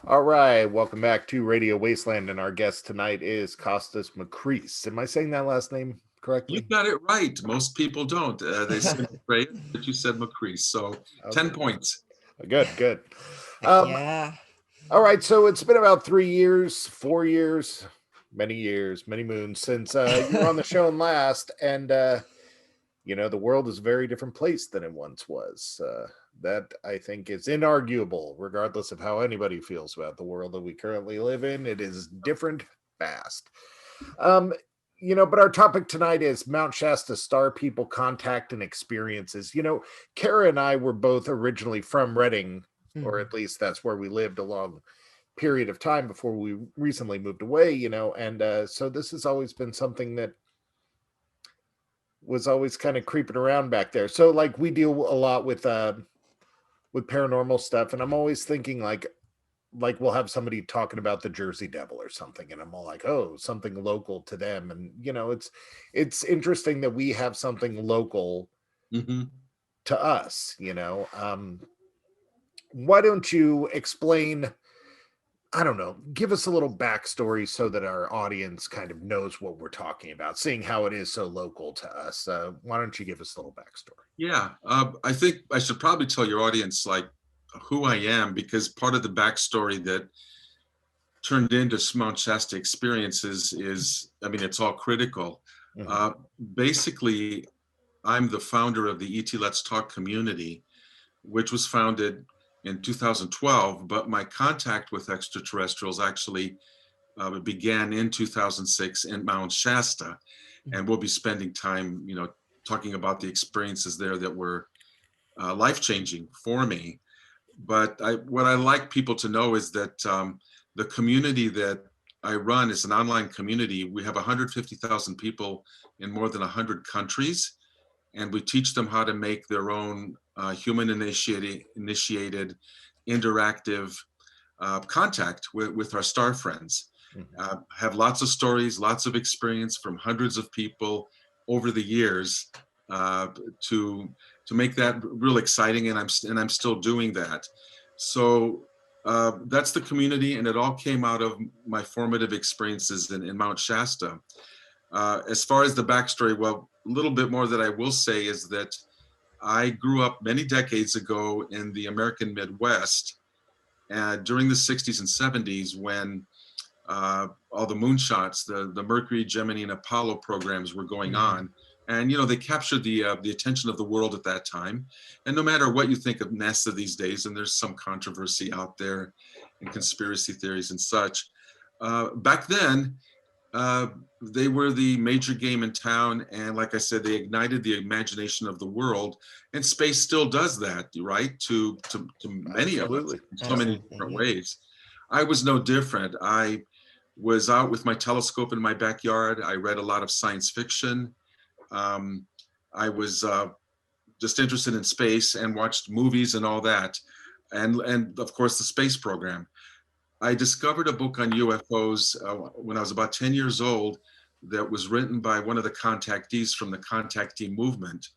All right, welcome back to Radio Wasteland, and our guest tonight is Kostas Makreas. Am I saying that last name You correctly? got it right. Most people don't. They say Makreas, but you said Makreas. So 10 Okay, points. good, good. Heck Um, yeah. all right, so it's been about 3 years, 4 years, many moons since you were on the show last, and the world is a very different place than it once was. That I think is inarguable, regardless of how anybody feels about the world that we currently live in. It is different fast. Um, but our topic tonight is Mount Shasta Star People contact and experiences. Kara and I were both originally from Reading, or Mhm. at least that's where we lived a long period of time before we recently moved away, and so this has always been something that was always kind of creeping around back there. So like we deal a lot with paranormal stuff, and I'm always thinking like we'll have somebody talking about the Jersey Devil or something, and I'm all like, oh, something local to them. And it's interesting that we have something local Hmm. to us. Why don't you explain, I don't know, give us a little backstory so that our audience kind of knows what we're talking about, seeing how it is so local to us. Why don't you give us a little backstory? Yeah. I think I should probably tell your audience like who I am, because part of the backstory that turned into Mount Shasta experiences is, I mean, it's all critical. Mhm. Uh, Basically, I'm the founder of the ET Let's Talk community, which was founded in 2012, but my contact with extraterrestrials actually began in 2006 in Mount Shasta, and we'll be spending time, talking about the experiences there that were life-changing for me. But what I like people to know is that the community that I run is an online community. We have 150,000 people in more than 100 countries, and we teach them how to make their own human initiated interactive contact with our star friends. Mhm. Have lots of stories, lots of experience from hundreds of people over the years uh, to to make that real exciting, and I'm still doing that. So that's the community, and it all came out of my formative experiences in Mount Shasta. As far as the backstory, well, a little bit more that I will say is that I grew up many decades ago in the American Midwest during the 60s and 70s when all the moonshots, the Mercury, Gemini, and Apollo programs were going Mhm. on. And, they captured the attention of the world at that time. And no matter what you think of NASA these days, and there's some controversy out there and conspiracy theories and such, back then, uh, they were the major game in town, and like I said, they ignited the imagination of the world. And space still does that, right? To many of us Absolutely. in so Yeah. many Absolutely. different Yeah. ways. I was no different. I was out with my telescope in my backyard. I read a lot of science fiction. Um, I was just interested in space and watched movies and all that, and of course the space program. I discovered a book on UFOs when I was about 10 years old that was written by one of the contactees from the contactee movement.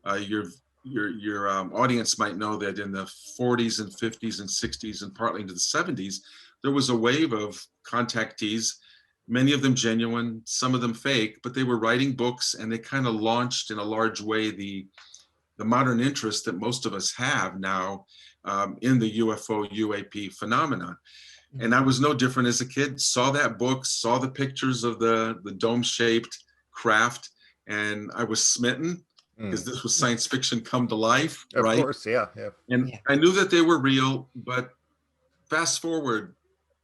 Uh, your your audience might know that in the 40s and 50s and 60s and partly into the 70s, there was a wave of contactees, many of them genuine, some of them fake, but they were writing books, and they kind of launched in a large way the modern interest that most of us have now in the UFO UAP phenomenon. And I Mhm. was no different as a kid. Saw that book, saw the pictures of the dome-shaped craft, and I was smitten because Mm. this was science fiction come to life, Of right? course, yeah, yeah. And Yeah. I knew that they were real, but fast forward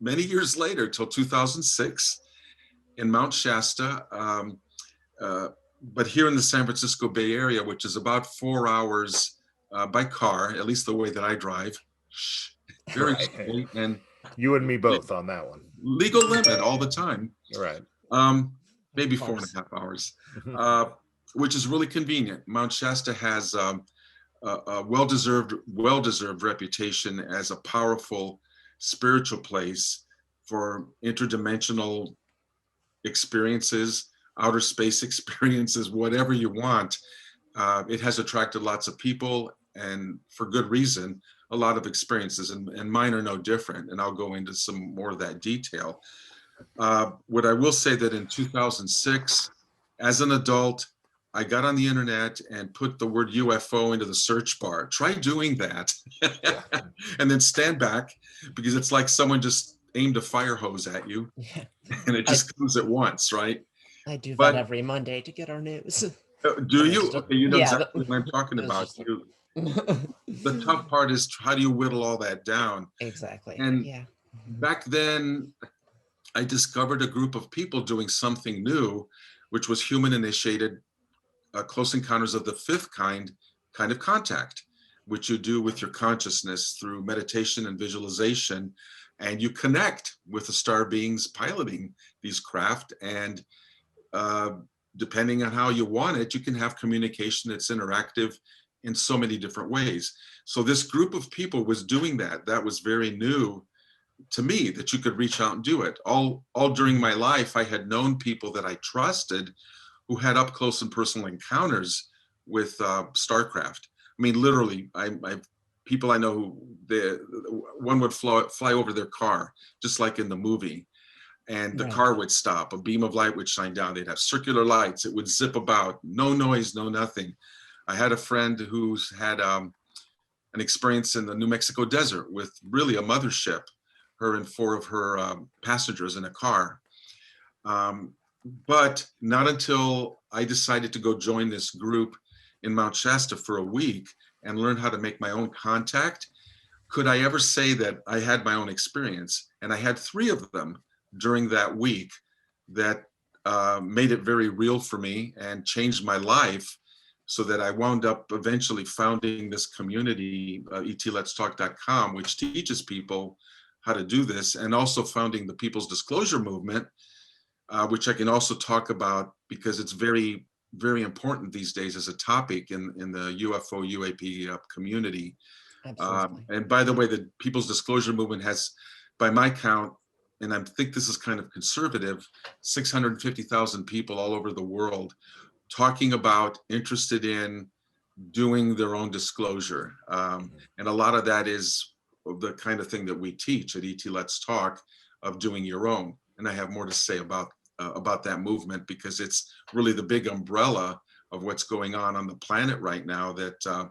many years later till 2006 in Mount Shasta, uh, but here in the San Francisco Bay Area, which is about 4 hours by car, at least the way that I drive, very Right. straight and You and me both on that one. legal limit all the time. Right. Um, Of Maybe four and course. a half hours, Mhm. uh, which is really convenient. Mount Shasta has a well-deserved reputation as a powerful spiritual place for interdimensional experiences, outer space experiences, whatever you want. It has attracted lots of people, and for good reason. a lot of experiences, and mine are no different. And I'll go into some more of that detail. What I will say that in 2006, as an adult, I got on the internet and put the word UFO into the search bar. Try doing that. Yeah. And then stand back, because it's like someone just aimed a fire hose at you Yeah. and it just comes at once, right? I do that But every Monday to get our news. do And it's you? just- Okay, you know yeah, exactly what I'm talking it was about. just like- The tough part is, how do you whittle all that down? Exactly. And Yeah. back then, I discovered a group of people doing something new, which was human initiated close encounters of the fifth kind of contact, which you do with your consciousness through meditation and visualization. And you connect with the star beings piloting these craft. And depending on how you want it, you can have communication that's interactive in so many different ways. So this group of people was doing that. That was very new to me, that you could reach out and do it. All during my life, I had known people that I trusted who had up close and personal encounters with starcraft. I mean, literally, I people I know who one would fly over their car, just like in the movie, and the Right. car would stop. A beam of light would shine down. They'd have circular lights. It would zip about. No noise, no nothing. I had a friend who's had an experience in the New Mexico desert with really a mothership, her and 4 of her passengers in a car. But not until I decided to go join this group in Mount Shasta for a week and learn how to make my own contact could I ever say that I had my own experience. And I had 3 of them during that week that made it very real for me and changed my life, so that I wound up eventually founding this community, etletstalk.com, which teaches people how to do this, and also founding the People's Disclosure Movement, which I can also talk about because it's very, very important these days as a topic in the UFO UAP community. Absolutely. And by the way, the People's Disclosure Movement has, by my count, and I think this is kind of conservative, 650,000 people all over the world talking about, interested in doing their own disclosure. And a lot of that is the kind of thing that we teach at ET Let's Talk, of doing your own. And I have more to say about that movement, because it's really the big umbrella of what's going on the planet right now, that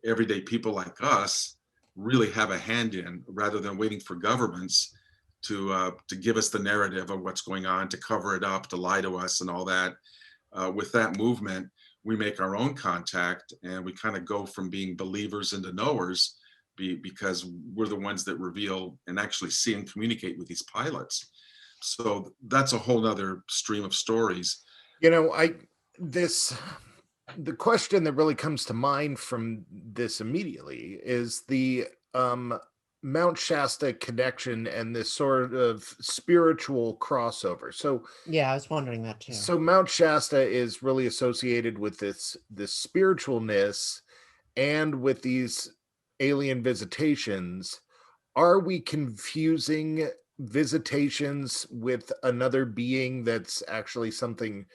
everyday people like us really have a hand in, rather than waiting for governments to give us the narrative of what's going on, to cover it up, to lie to us and all that. With that movement, we make our own contact, and we kind of go from being believers into knowers, because we're the ones that reveal and actually see and communicate with these pilots. So that's a whole nother stream of stories. You know, the question that really comes to mind from this immediately is the Mount Shasta connection and this sort of spiritual crossover. So Yeah, I was wondering that too. so Mount Shasta is really associated with this spiritualness and with these alien visitations. Are we confusing visitations with another being that's actually something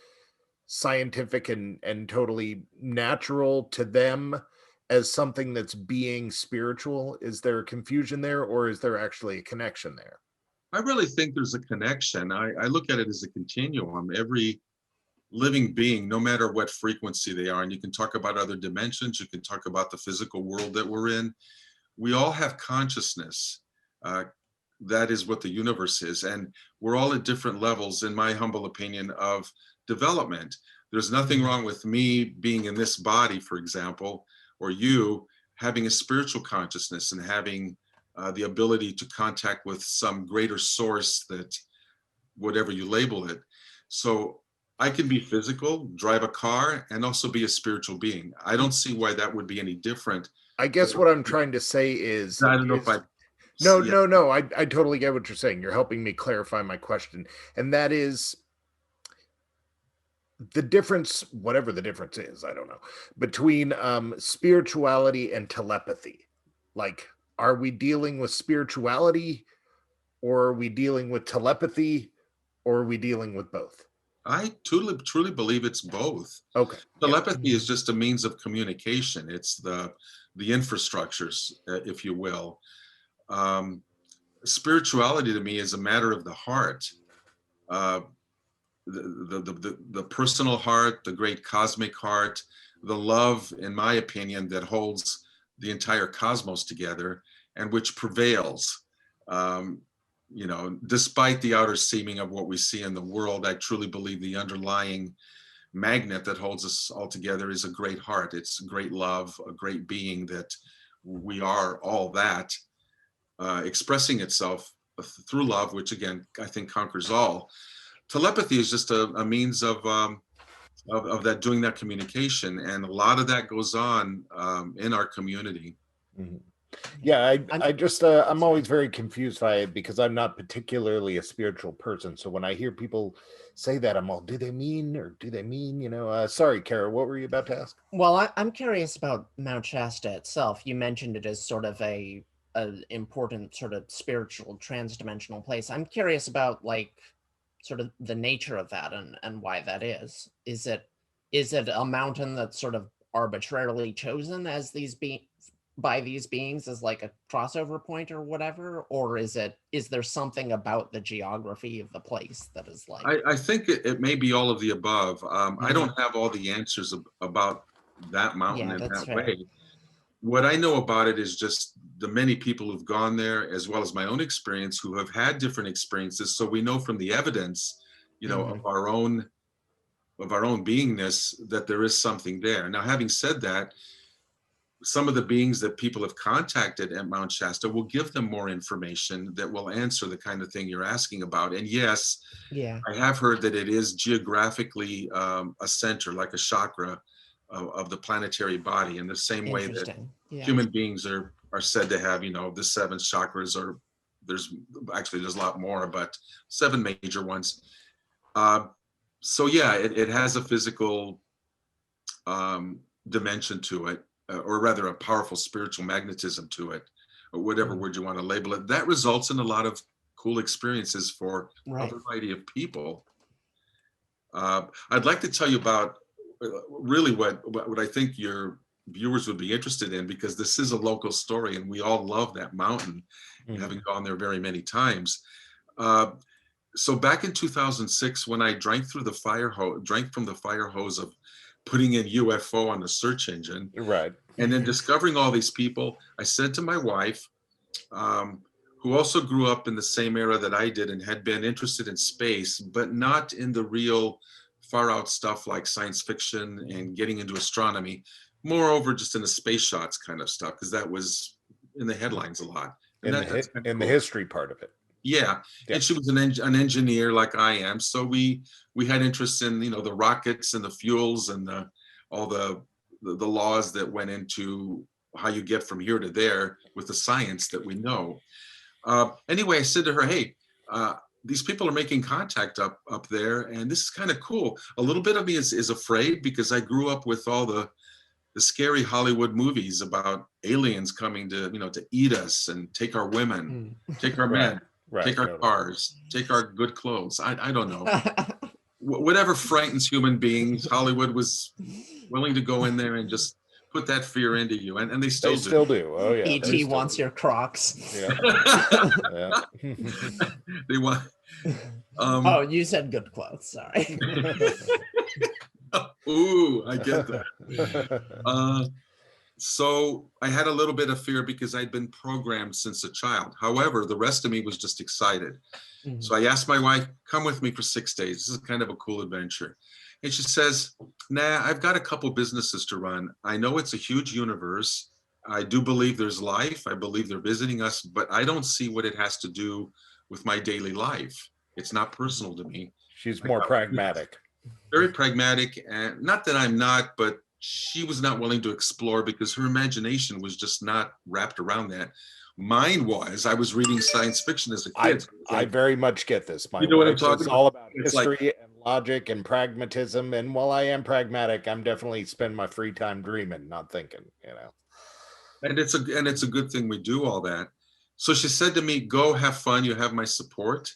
scientific and totally natural to them as something that's being spiritual? Is there a confusion there, or is there actually a connection there? I really think there's a connection. I look at it as a continuum. Every living being, no matter what frequency they are, and you can talk about other dimensions, you can talk about the physical world that we're in, we all have consciousness. That is what the universe is. And we're all at different levels, in my humble opinion, of development. There's nothing wrong with me being in this body, for example, or you having a spiritual consciousness and having the ability to contact with some greater source, that whatever you label it. So I can be physical, drive a car, and also be a spiritual being. I don't see why that would be any different. I guess what I'm trying to say is, I don't know if I. no, Yeah. no, I totally get what you're saying. You're helping me clarify my question. And that is the difference, whatever the difference is, I don't know, between spirituality and telepathy. Like, are we dealing with spirituality, or are we dealing with telepathy, or are we dealing with both? I truly believe it's both. Okay. Telepathy is just a means of communication. It's the infrastructures, if you will. Spirituality to me is a matter of the heart, uh, the personal heart, the great cosmic heart, the love, in my opinion, that holds the entire cosmos together and which prevails. Um, Despite the outer seeming of what we see in the world, I truly believe the underlying magnet that holds us all together is a great heart. It's great love, a great being that we are all that, expressing itself through love, which again, I think conquers all. Telepathy is just a means of that, doing that communication. And a lot of that goes on in our community. Mhm. Yeah, I just I'm always very confused by it because I'm not particularly a spiritual person. So when I hear people say that, I'm all, do they mean, sorry, Kara, what were you about to ask? Well, I'm curious about Mount Shasta itself. You mentioned it as sort of a important sort of spiritual transdimensional place. I'm curious about like sort of the nature of that and why that is. Is it a mountain that's sort of arbitrarily chosen as by these beings as like a crossover point or whatever, or is there something about the geography of the place that is like? I think it may be all of the above. I don't have all the answers about that mountain in that way. What I know about it is just the many people who've gone there, as well as my own experience, who have had different experiences. So we know from the evidence, of our own beingness, that there is something there. Now, having said that, some of the beings that people have contacted at Mount Shasta will give them more information that will answer the kind of thing you're asking about. And yes, I have heard that it is geographically a center, like a chakra of the planetary body, in the same way that human beings are said to have, the 7 chakras, or there's a lot more, but 7 major ones. So yeah, it has a physical dimension to it, or rather a powerful spiritual magnetism to it, or whatever word you want to label it, that results in a lot of cool experiences for a variety of people. I'd like to tell you about really what I think your viewers would be interested in, because this is a local story and we all love that mountain, having gone there very many times. So back in 2006, when I drank from the fire hose of putting in UFO on the search engine, and then discovering all these people, I said to my wife, who also grew up in the same era that I did and had been interested in space, but not in the real far out stuff like science fiction and getting into astronomy, moreover just in the space shots kind of stuff, because that was in the headlines a lot. And in the history part of it. Yeah. And she was an engineer like I am, so we had interest in the rockets and the fuels and all the laws that went into how you get from here to there with the science that we know. Anyway, I said to her, hey, these people are making contact up there, and this is kind of cool. A little bit of me is afraid, because I grew up with all the scary Hollywood movies about aliens coming to eat us and take our women, take our men, take our cars, take our good clothes. I don't know. Whatever frightens human beings, Hollywood was willing to go in there and just put that fear into you, and they still do. Oh yeah. E.T. wants your Crocs. Yeah. They want. Oh, you said good clothes. Sorry. Ooh, I get that. So I had a little bit of fear because I'd been programmed since a child. However, the rest of me was just excited. So I asked my wife, come with me for 6 days. This is kind of a cool adventure. And she says, nah, I've got a couple businesses to run. I know it's a huge universe. I do believe there's life. I believe they're visiting us, but I don't see what it has to do with my daily life. It's not personal to me. She's more pragmatic. Very pragmatic, and not that I'm not, but she was not willing to explore because her imagination was just not wrapped around that. Mine was. I was reading science fiction as a kid. I very much get this. You know what I'm talking about? It's all about history and logic and pragmatism. And while I am pragmatic, I'm definitely spend my free time dreaming, not thinking. And it's a good thing we do all that. So she said to me, "Go have fun. You have my support."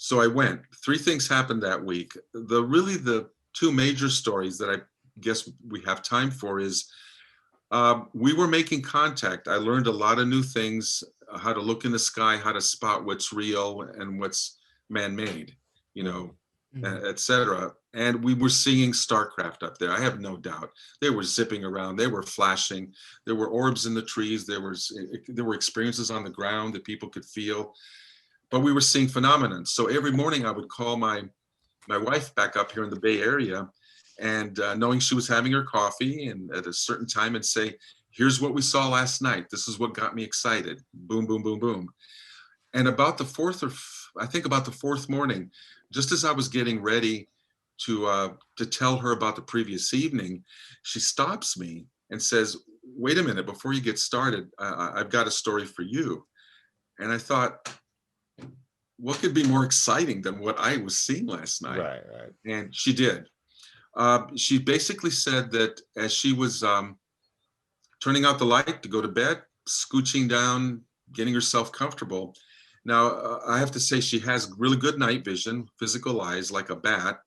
So I went. Three things happened that week. The two major stories that I guess we have time for is we were making contact. I learned a lot of new things, how to look in the sky, how to spot what's real and what's man-made, you know, etc. And we were seeing starcraft up there. I have no doubt. They were zipping around. They were flashing. There were orbs in the trees. There were experiences on the ground that people could feel. But we were seeing phenomena. So every morning I would call my wife back up here in the Bay Area, and knowing she was having her coffee and at a certain time, and say, here's what we saw last night. This is what got me excited. Boom, boom, boom, boom. And about the fourth morning, just as I was getting ready to tell her about the previous evening, she stops me and says, wait a minute, before you get started, I've got a story for you. And I thought, what could be more exciting than what I was seeing last night? Right. And she did. She basically said that as she was turning out the light to go to bed, scooching down, getting herself comfortable. Now, I have to say she has really good night vision, physical eyes like a bat.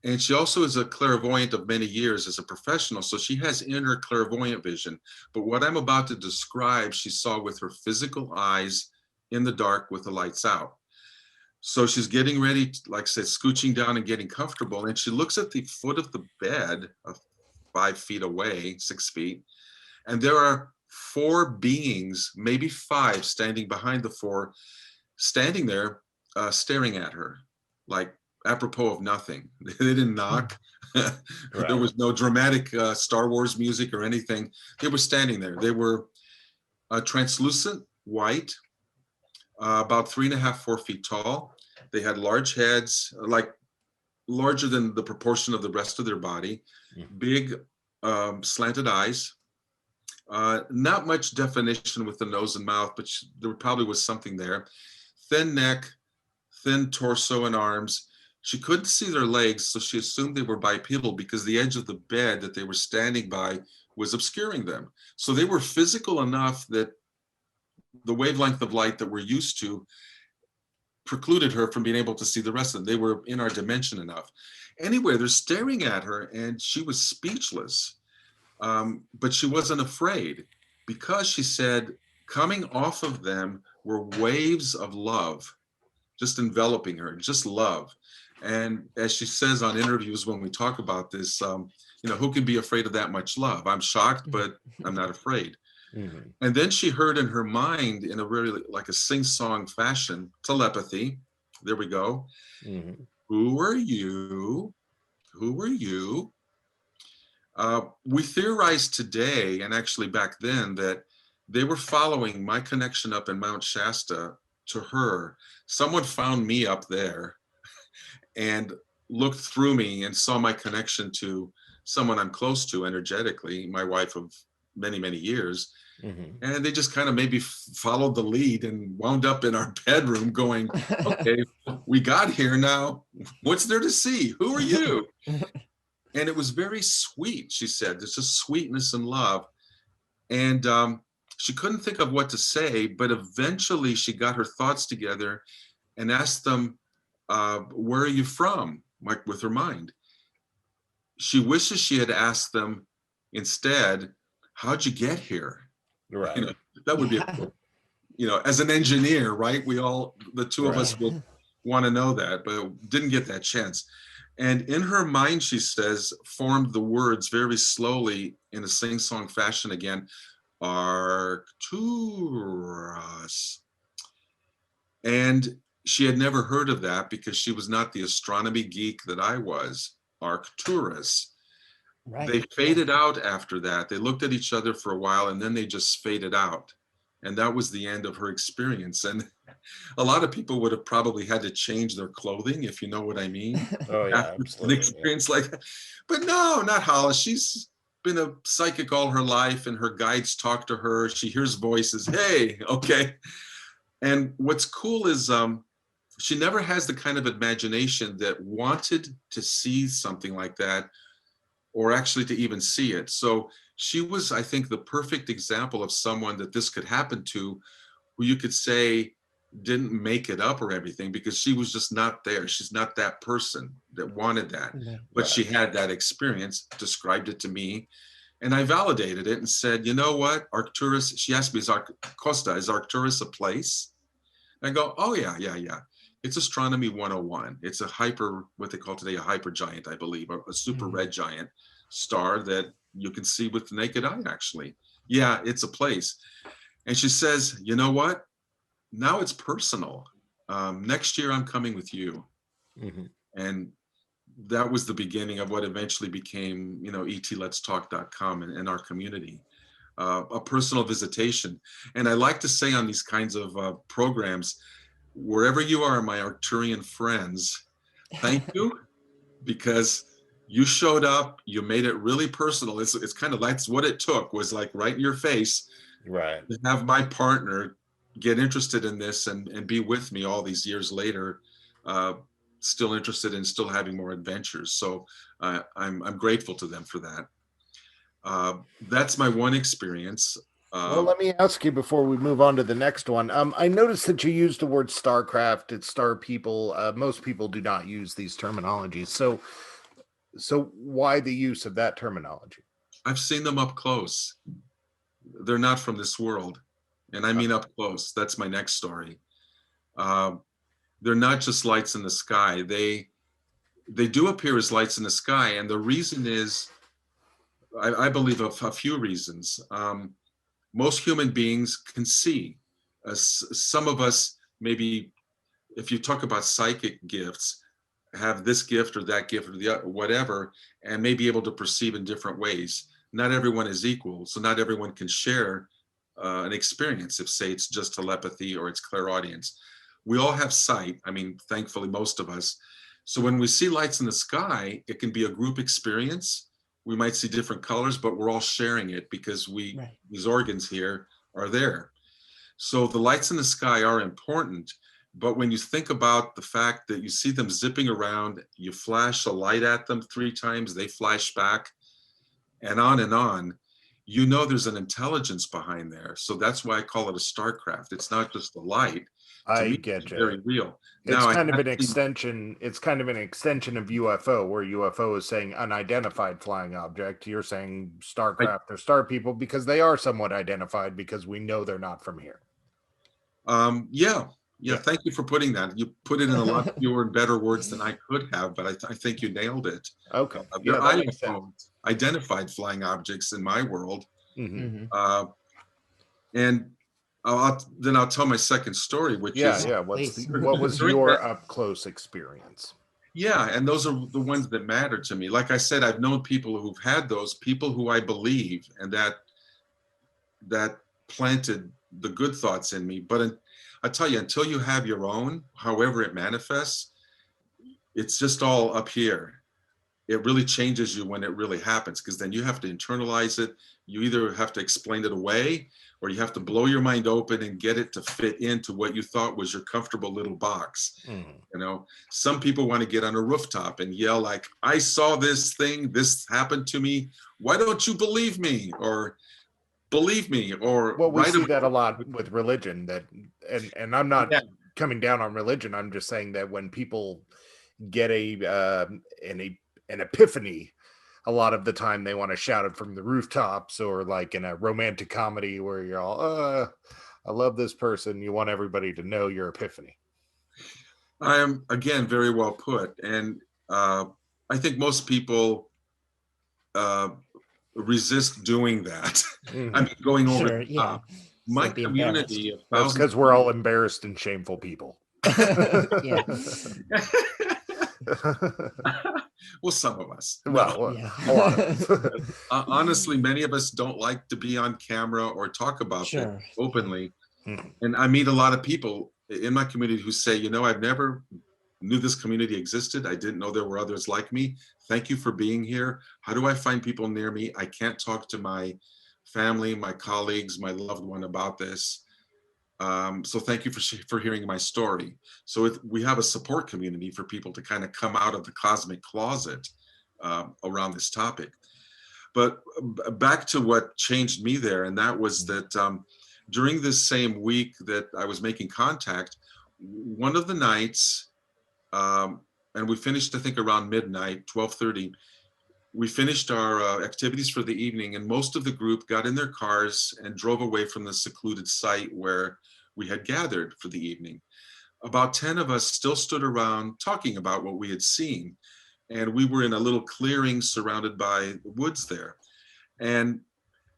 And she also is a clairvoyant of many years as a professional. So she has inner clairvoyant vision. But what I'm about to describe, she saw with her physical eyes in the dark with the lights out. So she's getting ready, like I said, scooching down and getting comfortable. And she looks at the foot of the bed, 5 feet away, 6 feet. And there are 4 beings, maybe 5, standing behind the 4, standing there, staring at her, like apropos of nothing. They didn't knock. Right. There was no dramatic Star Wars music or anything. They were standing there. They were translucent, white, about 3.5, 4 feet tall. They had large heads, like larger than the proportion of the rest of their body, big slanted eyes, not much definition with the nose and mouth, but there probably was something there. Thin neck, thin torso and arms. She couldn't see their legs, so she assumed they were bipedal because the edge of the bed that they were standing by was obscuring them. So they were physical enough that the wavelength of light that we're used to precluded her from being able to see the rest of them. They were in our dimension enough. Anyway, they're staring at her and she was speechless, but she wasn't afraid because she said coming off of them were waves of love, just enveloping her, just love. And as she says on interviews when we talk about this, who can be afraid of that much love? I'm shocked, but I'm not afraid. Mm-hmm. And then she heard in her mind, in a really like a sing-song fashion, telepathy. There we go. Mm-hmm. Who are you? Who are you? We theorized today, and actually back then, that they were following my connection up in Mount Shasta to her. Someone found me up there and looked through me and saw my connection to someone I'm close to energetically, my wife of many, many years. Mm-hmm. And they just kind of maybe followed the lead and wound up in our bedroom going, okay, we got here now. What's there to see? Who are you? And it was very sweet, she said. There's just sweetness and love. And she couldn't think of what to say, but eventually she got her thoughts together and asked them, where are you from? Like with her mind. She wishes she had asked them instead, how'd you get here? Right. That would be, as an engineer, right? The two of us will want to know that, but didn't get that chance. And in her mind, she says, formed the words very slowly in a sing-song fashion again, Arcturus. And she had never heard of that because she was not the astronomy geek that I was. Arcturus. Right. They faded out after that. They looked at each other for a while and then they just faded out. And that was the end of her experience. And a lot of people would have probably had to change their clothing, if you know what I mean. Oh, yeah, absolutely. An experience like that. But no, not Hollis. She's been a psychic all her life and her guides talk to her. She hears voices. Hey, okay. And what's cool is she never has the kind of imagination that wanted to see something like that or actually to even see it. So she was, I think, the perfect example of someone that this could happen to, who you could say didn't make it up or everything, because she was just not there. She's not that person that wanted that, Right. but she had that experience, described it to me, and I validated it and said, you know what, Arcturus, she asked me, Kosta, is Arcturus a place? I go, oh yeah, yeah, yeah. It's astronomy 101. It's a what they call today a hypergiant, I believe, a super red giant star that you can see with the naked eye, actually. Yeah, it's a place. And she says, you know what? Now it's personal. Next year I'm coming with you. And that was the beginning of what eventually became, etletstalk.com and our community. A personal visitation. And I like to say on these kinds of programs, wherever you are, my Arcturian friends, thank you, because you showed up, you made it really personal. It's kind of, that's what it took, was like right in your face, right, to have my partner get interested in this and be with me all these years later, still interested in still having more adventures. So I'm grateful to them for that. That's my one experience. Well, let me ask you before we move on to the next one. I noticed that you used the word starcraft and star people. Most people do not use these terminologies. So why the use of that terminology? I've seen them up close. They're not from this world. And I mean up close. That's my next story. They're not just lights in the sky. They do appear as lights in the sky. And the reason is, I believe, a few reasons. Most human beings can see. Some of us, maybe, if you talk about psychic gifts, have this gift or that gift or the whatever, and may be able to perceive in different ways. Not everyone is equal, so not everyone can share an experience if, say, it's just telepathy or it's clairaudience. We all have sight. I mean, thankfully, most of us. So when we see lights in the sky, it can be a group experience. We might see different colors, but we're all sharing it because these organs here are there. So the lights in the sky are important. But when you think about the fact that you see them zipping around, you flash a light at them 3 times, they flash back, and on, there's an intelligence behind there. So that's why I call it a starcraft. It's not just a light. To me, get you. Very real. It's kind of an extension. It's kind of an extension of UFO, where UFO is saying unidentified flying object. You're saying starcraft or star people, because they are somewhat identified, because we know they're not from here. Yeah. Thank you for putting that. You put it in a lot fewer and better words than I could have, but I think you nailed it. Okay. There are identified flying objects in my world. And then I'll tell my second story, which is what was your up close experience? Yeah, and those are the ones that matter to me. Like I said, I've known people who've had those, people who I believe, and that planted the good thoughts in me. But I tell you, until you have your own, however it manifests, it's just all up here. It really changes you when it really happens, because then you have to internalize it. You either have to explain it away, or you have to blow your mind open and get it to fit into what you thought was your comfortable little box. Some people want to get on a rooftop and yell like, I saw this thing, this happened to me. Why don't you believe me? Or believe me? Or well, we see that a lot with religion. And I'm not coming down on religion. I'm just saying that when people get an epiphany, a lot of the time they want to shout it from the rooftops, or like in a romantic comedy where you're all, I love this person. You want everybody to know your epiphany. I am, again, very well put. And I think most people resist doing that. I mean, going over the top. My community of that's because we're all embarrassed and shameful people. Well, some of us. Honestly, many of us don't like to be on camera or talk about it openly. And I meet a lot of people in my community who say, I've never knew this community existed. I didn't know there were others like me. Thank you for being here. How do I find people near me? I can't talk to my family, my colleagues, my loved one about this. So thank you for hearing my story. So we have a support community for people to kind of come out of the cosmic closet around this topic. But back to what changed me there, and that was that during this same week that I was making contact, one of the nights, and we finished, I think, around midnight, 12:30. We finished our activities for the evening, and most of the group got in their cars and drove away from the secluded site where we had gathered for the evening. About 10 of us still stood around talking about what we had seen. And we were in a little clearing surrounded by woods there. And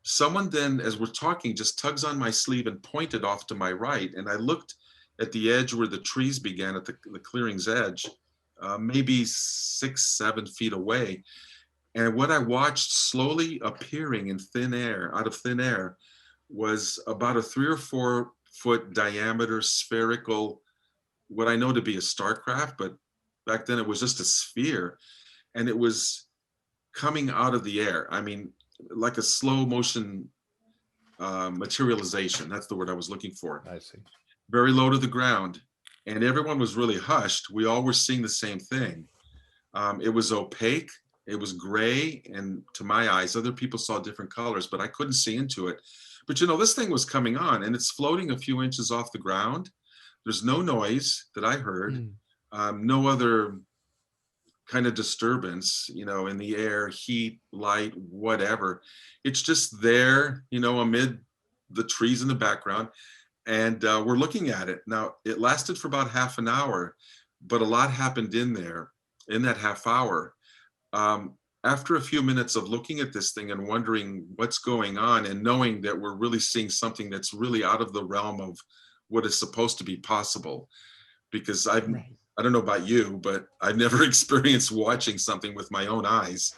someone then, as we're talking, just tugs on my sleeve and pointed off to my right. And I looked at the edge where the trees began, at the clearing's edge, maybe 6-7 feet away. And what I watched slowly appearing in thin air, out of thin air, was about a 3 or 4 foot diameter spherical, what I know to be a starcraft, but back then it was just a sphere, and it was coming out of the air. I mean, like a slow motion materialization. That's the word I was looking for. I see. Very low to the ground, and everyone was really hushed. We all were seeing the same thing. It was opaque. It was gray, and to my eyes, other people saw different colors, but I couldn't see into it. But you know, this thing was coming on, and it's floating a few inches off the ground. There's no noise that I heard, no other kind of disturbance, you know, in the air, heat, light, whatever. It's just there, you know, amid the trees in the background, and we're looking at it. Now, it lasted for about half an hour, but a lot happened in there in that half hour. After a few minutes of looking at this thing and wondering what's going on, and knowing that we're really seeing something that's really out of the realm of what is supposed to be possible, because I don't know about you, but I've never experienced watching something with my own eyes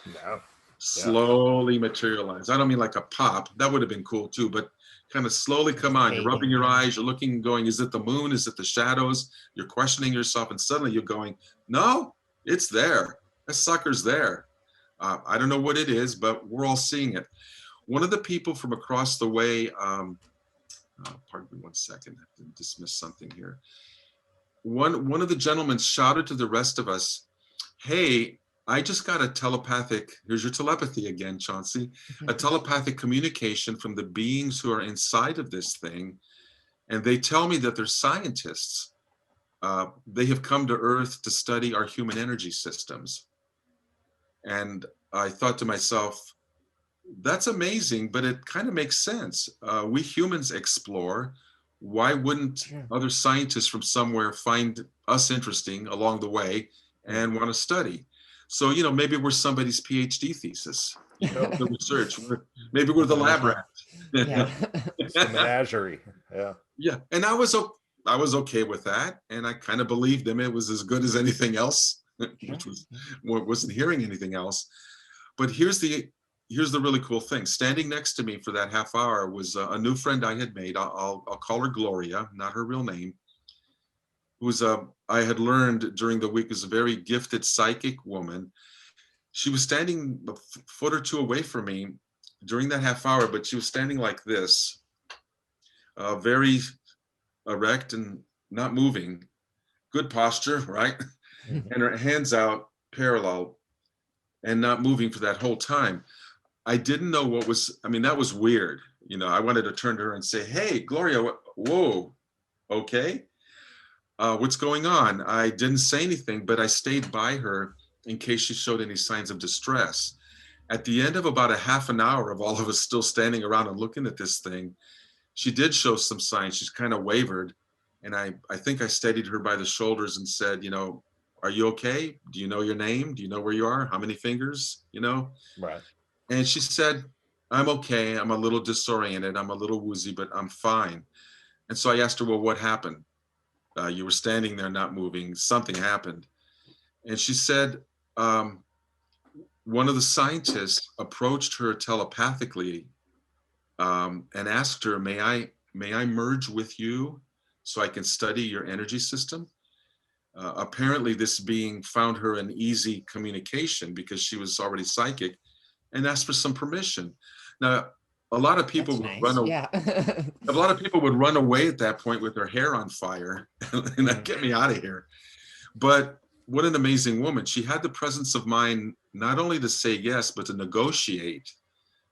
slowly materialize. I don't mean like a pop, that would have been cool too, but kind of slowly come on. You're rubbing your eyes, you're looking, going, is it the moon? Is it the shadows? You're questioning yourself, and suddenly you're going, no, it's there. That sucker's there. I don't know what it is, but we're all seeing it. One of the people from across the way, pardon me 1 second, I have to dismiss something here. One of the gentlemen shouted to the rest of us, hey, I just got a telepathic, here's your telepathy again, Chauncey, a telepathic communication from the beings who are inside of this thing. And they tell me that they're scientists. They have come to Earth to study our human energy systems. And I thought to myself, that's amazing, but it kind of makes sense. We humans explore. Why wouldn't other scientists from somewhere find us interesting along the way and want to study? So, you know, maybe we're somebody's PhD thesis, you know, the research. Maybe we're the lab rat. It's the menagerie. Yeah. And I was okay with that. And I kind of believed them. It was as good as anything else, which wasn't hearing anything else. But here's the really cool thing. Standing next to me for that half hour was a new friend I had made. I'll call her Gloria, not her real name. Who's I had learned during the week is a very gifted psychic woman. She was standing a foot or two away from me during that half hour, but she was standing like this, very erect and not moving. Good posture, right? And her hands out parallel and not moving for that whole time. I didn't know what was, I mean, that was weird. You know, I wanted to turn to her and say, hey, Gloria, whoa, okay. What's going on? I didn't say anything, but I stayed by her in case she showed any signs of distress. At the end of about a half an hour of all of us still standing around and looking at this thing, she did show some signs. She's kind of wavered. And I think I steadied her by the shoulders and said, you know, are you okay? Do you know your name? Do you know where you are? How many fingers? You know? Right. And she said, I'm okay. I'm a little disoriented. I'm a little woozy, but I'm fine. And so I asked her, well, what happened? You were standing there not moving. Something happened. And she said, one of the scientists approached her telepathically and asked her, may I merge with you so I can study your energy system? Apparently this being found her an easy communication because she was already psychic, and asked for some permission. Now, a lot of people would run away. A lot of people would run away at that point with their hair on fire and like, get me out of here. But what an amazing woman. She had the presence of mind not only to say yes, but to negotiate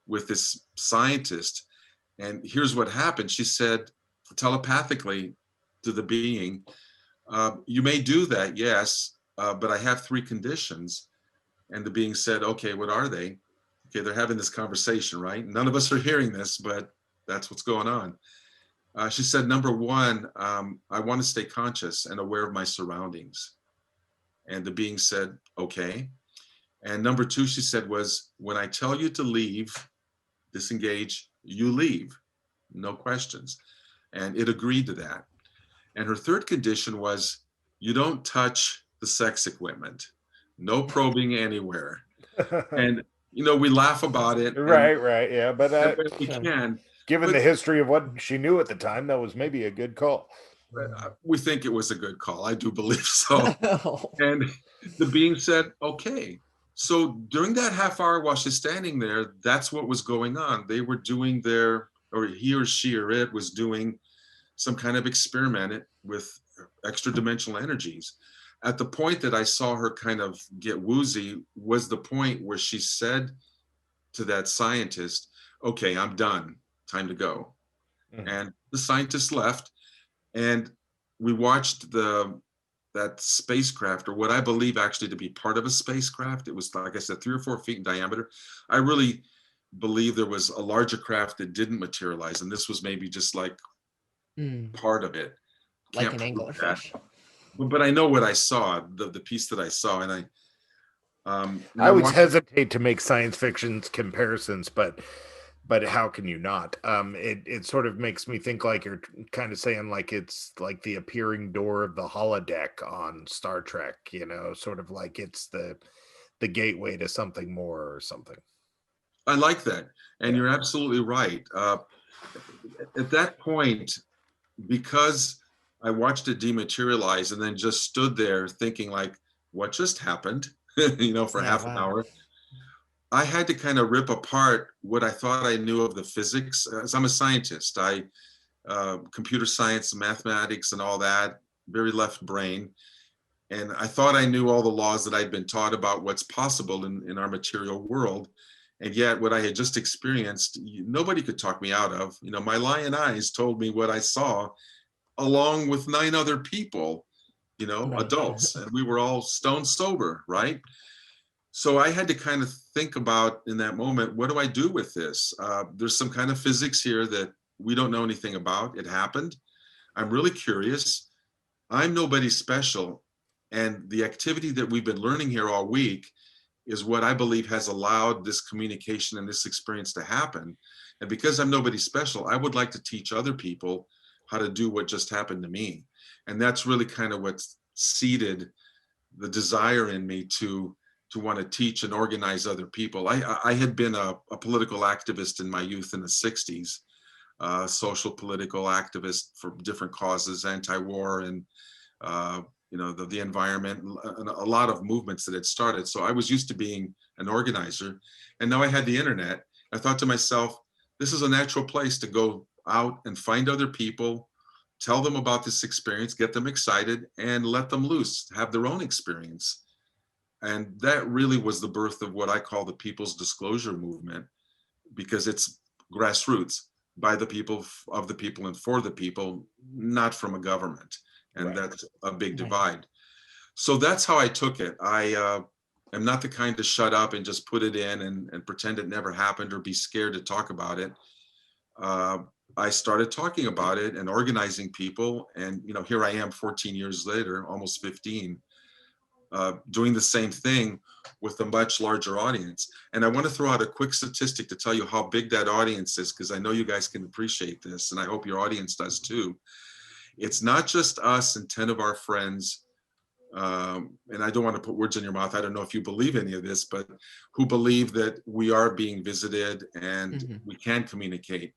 with this scientist. And here's what happened. She said telepathically to the being, You may do that, yes, but I have 3 conditions. And the being said, okay, what are they? Okay, they're having this conversation, right? None of us are hearing this, but that's what's going on. She said, number 1, I want to stay conscious and aware of my surroundings. And the being said, okay. And number 2, she said, was when I tell you to leave, disengage, you leave, no questions. And it agreed to that. And her 3rd condition was you don't touch the sex equipment, no probing anywhere. And, we laugh about it. Right. Yeah. But We can. given But the history of what she knew at the time, that was maybe a good call. we think it was a good call. I do believe so. And the being said, okay. So during that half hour while she's standing there, that's what was going on. They were doing or he or she or it was doing some kind of experiment with extra dimensional energies. At the point that I saw her kind of get woozy was the point where she said to that scientist, okay, I'm done, time to go. Mm-hmm. And the scientist left, and we watched that spacecraft, or what I believe actually to be part of a spacecraft. It was, like I said, 3 or 4 feet in diameter. I really believe there was a larger craft that didn't materialize, and this was maybe just like part of it. Like an anglerfish. But I know what I saw, the piece that I saw, and I always hesitate to make science fiction comparisons, but how can you not? It sort of makes me think like you're kind of saying like it's like the appearing door of the holodeck on Star Trek, sort of like it's the gateway to something more or something. I like that, and you're absolutely right. At that point, because I watched it dematerialize and then just stood there thinking like, what just happened? For half an hour. I had to kind of rip apart what I thought I knew of the physics. As I'm a scientist, computer science, mathematics, and all that, very left brain. And I thought I knew all the laws that I'd been taught about what's possible in our material world. And yet what I had just experienced, nobody could talk me out of. My lion eyes told me what I saw, along with 9 other people, right. Adults, and we were all stone sober, right? So I had to kind of think about in that moment, what do I do with this? There's some kind of physics here that we don't know anything about. It happened. I'm really curious. I'm nobody special. And the activity that we've been learning here all week is what I believe has allowed this communication and this experience to happen. And because I'm nobody special, I would like to teach other people how to do what just happened to me. And that's really kind of what's seeded the desire in me to want to teach and organize other people. I had been a political activist in my youth in the 60s, social political activist for different causes, anti-war and the environment, and a lot of movements that had started. So I was used to being an organizer, and now I had the internet. I thought to myself, this is a natural place to go out and find other people, tell them about this experience, get them excited, and let them loose, have their own experience. And that really was the birth of what I call the People's Disclosure Movement, because it's grassroots, by the people, of the people, and for the people, not from a government. And right. That's a big divide. So that's how I took it. I am not the kind to shut up and just put it in and pretend it never happened or be scared to talk about it. I started talking about it and organizing people. And, here I am 14 years later, almost 15, doing the same thing with a much larger audience. And I want to throw out a quick statistic to tell you how big that audience is, because I know you guys can appreciate this, and I hope your audience does too. It's not just us and 10 of our friends, and I don't want to put words in your mouth. I don't know if you believe any of this, but who believe that we are being visited and we can communicate.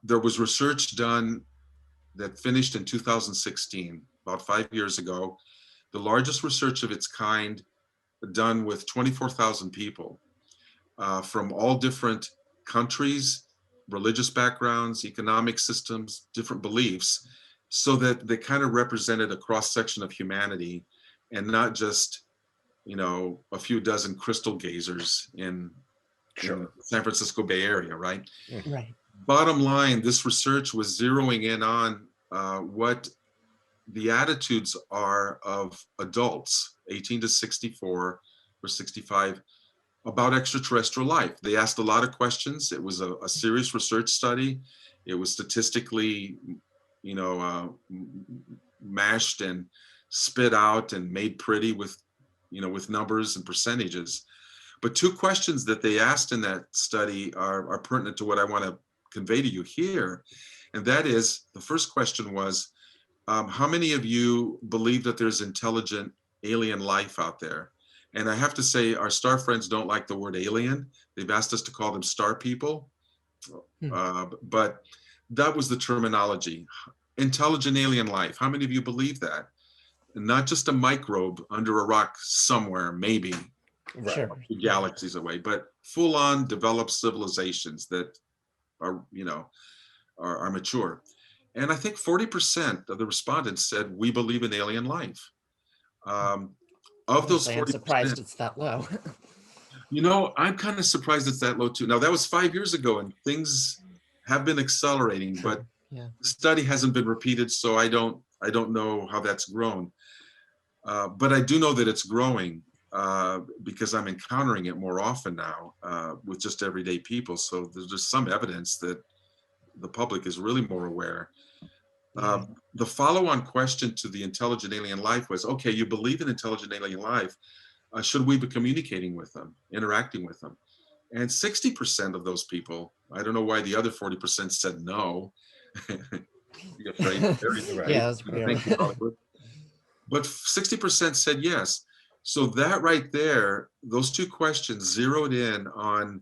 There was research done that finished in 2016, about 5 years ago, the largest research of its kind done with 24,000 people from all different countries, religious backgrounds, economic systems, different beliefs, so that they kind of represented a cross-section of humanity and not just, a few dozen crystal gazers in the San Francisco Bay Area, right? Right. Bottom line, this research was zeroing in on what the attitudes are of adults, 18 to 64 or 65, about extraterrestrial life. They asked a lot of questions. It was a serious research study. It was statistically, mashed and spit out and made pretty with, with numbers and percentages. But two questions that they asked in that study are pertinent to what I want to convey to you here. And that is, the first question was, how many of you believe that there's intelligent alien life out there? And I have to say, our star friends don't like the word alien. They've asked us to call them star people. But that was the terminology. Intelligent alien life. How many of you believe that? Not just a microbe under a rock somewhere, maybe Sure. galaxies away, but full-on developed civilizations that are, are mature. And I think 40% of the respondents said we believe in alien life. Of those 40%, I'm surprised it's that low. I'm kind of surprised it's that low too. Now that was 5 years ago, and things have been accelerating, True. but Yeah. the study hasn't been repeated, so I don't know how that's grown. But I do know that it's growing because I'm encountering it more often now with just everyday people. So there's just some evidence that the public is really more aware. The follow-on question to the intelligent alien life was, okay, you believe in intelligent alien life. Should we be communicating with them, interacting with them? And 60% of those people, I don't know why the other 40% said no. Right. Yeah, that's weird. But 60% said yes. So that right there, those two questions zeroed in on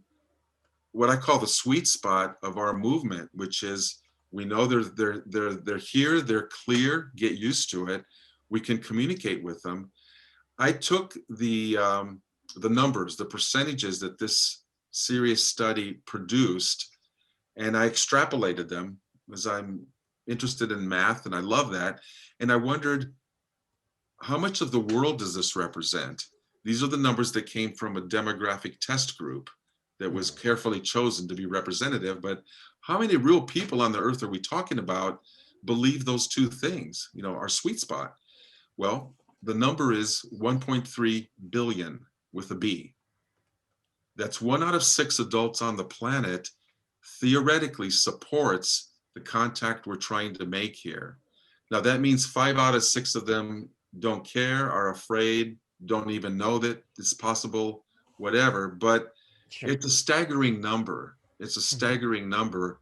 what I call the sweet spot of our movement, which is, we know they're here, they're clear, get used to it. We can communicate with them. I took the numbers, the percentages that this serious study produced, and I extrapolated them, as I'm interested in math and I love that. And I wondered, how much of the world does this represent? These are the numbers that came from a demographic test group that was carefully chosen to be representative. But how many real people on the earth are we talking about believe those two things, our sweet spot? Well, the number is 1.3 billion with a B. That's 1 out of 6 adults on the planet theoretically supports the contact we're trying to make here. Now that means 5 out of 6 of them don't care, are afraid, don't even know that it's possible, whatever. But Sure. it's a staggering number. It's a staggering number.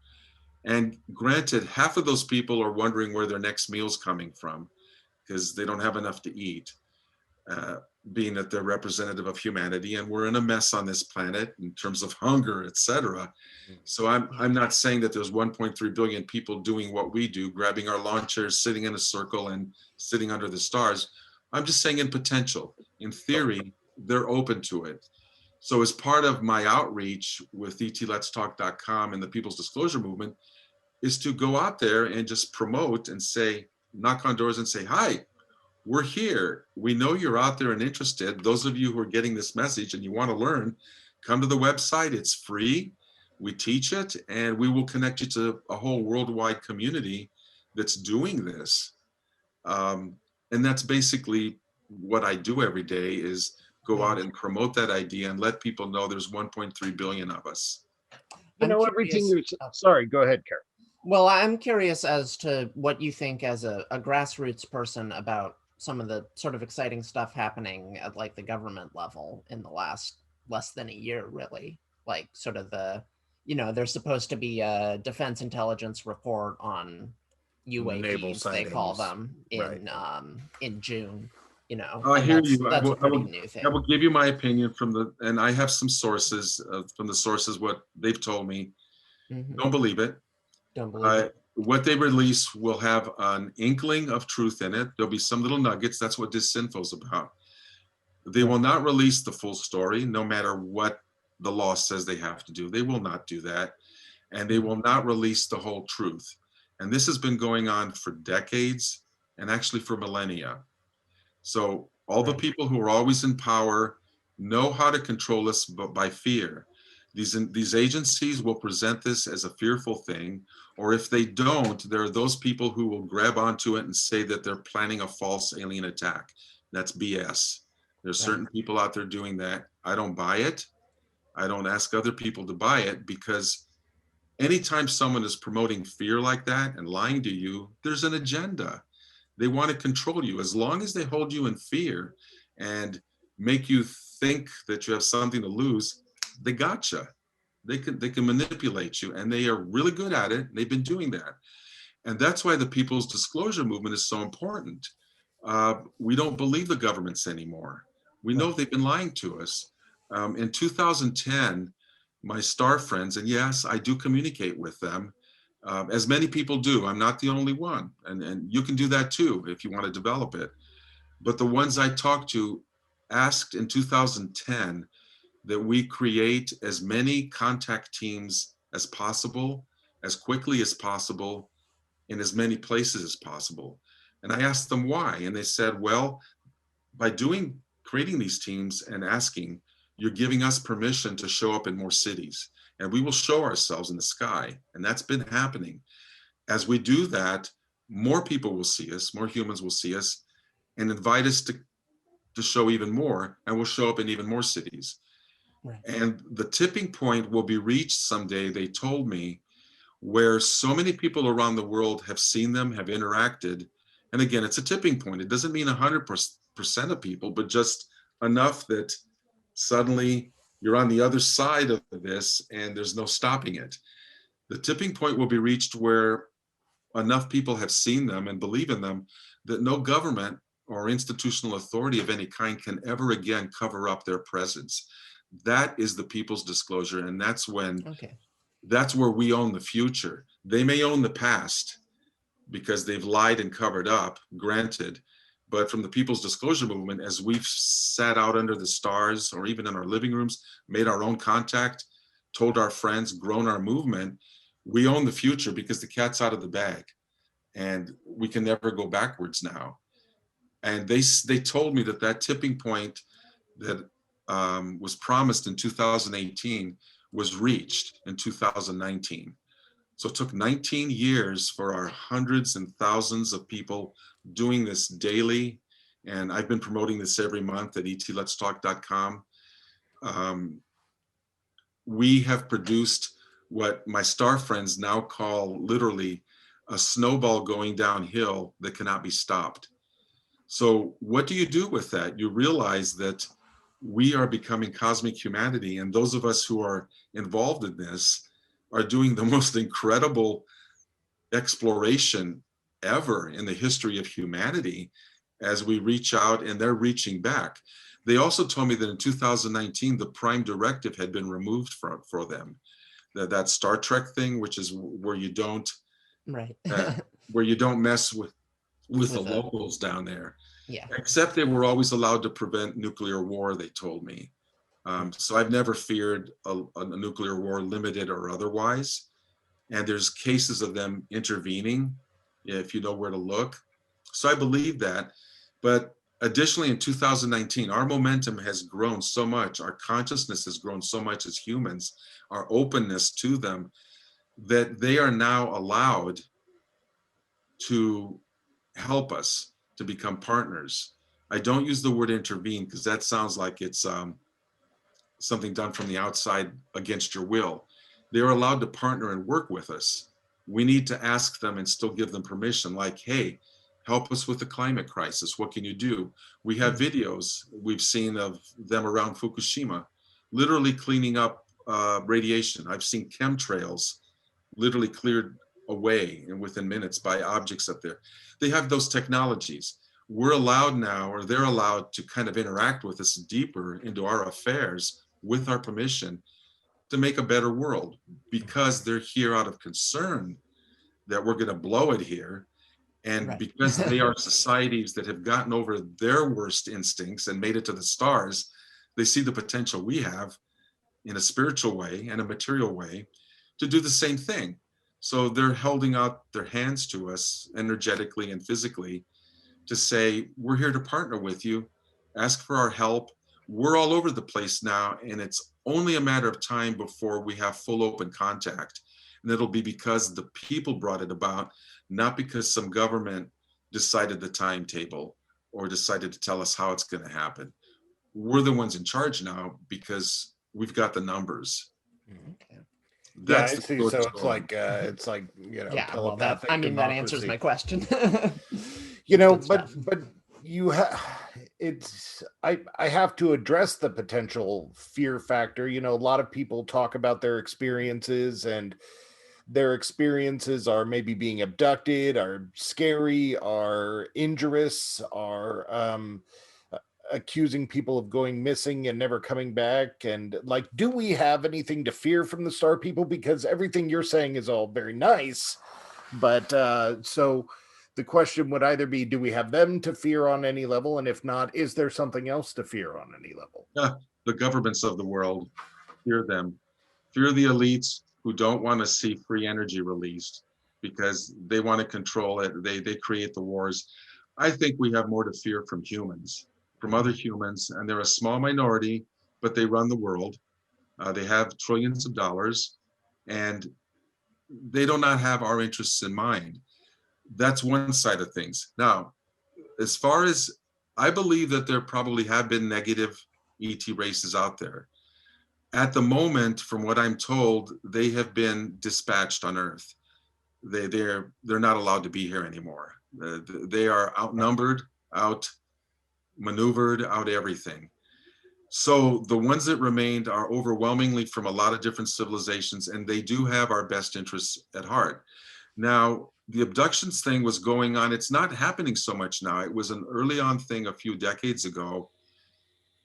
And granted, half of those people are wondering where their next meal's coming from because they don't have enough to eat, being that they're representative of humanity, and we're in a mess on this planet in terms of hunger, etc. So I'm not saying that there's 1.3 billion people doing what we do, grabbing our lawn chairs, sitting in a circle and sitting under the stars. I'm just saying in potential. In theory, they're open to it. So as part of my outreach with etletstalk.com and the People's Disclosure Movement is to go out there and just promote and say, knock on doors and say, hi, we're here. We know you're out there and interested. Those of you who are getting this message and you want to learn, come to the website. It's free. We teach it, and we will connect you to a whole worldwide community that's doing this. And that's basically what I do every day, is go out and promote that idea and let people know there's 1.3 billion of us. Everything you're sorry, go ahead, Karen. Well, I'm curious as to what you think as a grassroots person about some of the sort of exciting stuff happening at like the government level in the last less than a year, really. Like sort of there's supposed to be a defense intelligence report on UAPs, they call them, in June. I hear you. That's a pretty new thing. I will give you my opinion and I have some sources from the sources, what they've told me. Don't believe it. Don't believe it. What they release will have an inkling of truth in it. There'll be some little nuggets. That's what Disinfo is about. They will not release the full story, no matter what the law says they have to do. They will not do that. And they will not release the whole truth. And this has been going on for decades and actually for millennia. So all the people who are always in power know how to control us, but by fear. These agencies will present this as a fearful thing, or if they don't, there are those people who will grab onto it and say that they're planning a false alien attack. That's BS. There's Right. certain people out there doing that. I don't buy it. I don't ask other people to buy it, because anytime someone is promoting fear like that and lying to you, there's an agenda. They want to control you. As long as they hold you in fear and make you think that you have something to lose, they gotcha. They can manipulate you, and they are really good at it. They've been doing that. And that's why the people's disclosure movement is so important. We don't believe the governments anymore. We know they've been lying to us. In 2010, my star friends, and yes, I do communicate with them, as many people do. I'm not the only one. And you can do that too if you want to develop it. But the ones I talked to asked in 2010 that we create as many contact teams as possible, as quickly as possible, in as many places as possible. And I asked them why. And they said, well, by creating these teams and asking, you're giving us permission to show up in more cities, and we will show ourselves in the sky. And that's been happening. As we do that, more people will see us, more humans will see us, and invite us to show even more, and we'll show up in even more cities. Right. And the tipping point will be reached someday, they told me, where so many people around the world have seen them, have interacted. And again, it's a tipping point. It doesn't mean 100% of people, but just enough that suddenly you're on the other side of this and there's no stopping it. The tipping point will be reached where enough people have seen them and believe in them that no government or institutional authority of any kind can ever again cover up their presence. That is the people's disclosure. And that's when, that's where we own the future. They may own the past because they've lied and covered up, granted. But from the people's disclosure movement, as we've sat out under the stars or even in our living rooms, made our own contact, told our friends, grown our movement, we own the future because the cat's out of the bag and we can never go backwards now. And they told me that tipping point that was promised in 2018 was reached in 2019. So it took 19 years for our hundreds and thousands of people doing this daily. And I've been promoting this every month at etletstalk.com. We have produced what my star friends now call literally a snowball going downhill that cannot be stopped. So what do you do with that? You realize that we are becoming cosmic humanity, and those of us who are involved in this are doing the most incredible exploration ever in the history of humanity as we reach out, and they're reaching back. They also told me that in 2019, the prime directive had been removed for them. That Star Trek thing, which is where you don't, where you don't mess with the locals down there. Yeah. Except they were always allowed to prevent nuclear war, they told me. So I've never feared a nuclear war, limited or otherwise. And there's cases of them intervening, if you know where to look. So I believe that. But additionally, in 2019, our momentum has grown so much, our consciousness has grown so much as humans, our openness to them, that they are now allowed to help us to become partners. I don't use the word intervene because that sounds like it's something done from the outside against your will. They're allowed to partner and work with us. We need to ask them and still give them permission, like, hey, help us with the climate crisis. What can you do? We have videos we've seen of them around Fukushima, literally cleaning up radiation. I've seen chemtrails literally cleared away and within minutes by objects up there. They have those technologies. We're allowed now, or they're allowed to kind of interact with us deeper into our affairs with our permission to make a better world, because they're here out of concern that we're going to blow it here. And because they are societies that have gotten over their worst instincts and made it to the stars, they see the potential we have in a spiritual way and a material way to do the same thing. So they're holding out their hands to us energetically and physically to say, we're here to partner with you, ask for our help. We're all over the place now, and it's only a matter of time before we have full open contact. And it'll be because the people brought it about, not because some government decided the timetable or decided to tell us how it's going to happen. We're the ones in charge now because we've got the numbers. Okay. Yeah, That's I the see. short So story. it's like, Yeah, well, telepathic that answers democracy. my question. But Good stuff. you have it's I have to address the potential fear factor. A lot of people talk about their experiences, and their experiences are maybe being abducted, are scary, are injurious, are accusing people of going missing and never coming back. And like, do we have anything to fear from the Star People? Because everything you're saying is all very nice, but so the question would either be, do we have them to fear on any level? And if not, is there something else to fear on any level? The governments of the world, fear them. Fear the elites who don't want to see free energy released because they want to control it. They create the wars. I think we have more to fear from humans, from other humans, and they're a small minority, but they run the world. They have trillions of dollars, and they do not have our interests in mind. That's one side of things. Now, as far as I believe that there probably have been negative ET races out there. At the moment, from what I'm told, they have been dispatched on Earth. They're not allowed to be here anymore. They are outnumbered, outmaneuvered, out everything. So the ones that remained are overwhelmingly from a lot of different civilizations, and they do have our best interests at heart. Now, the abductions thing was going on. It's not happening so much now. It was an early on thing a few decades ago.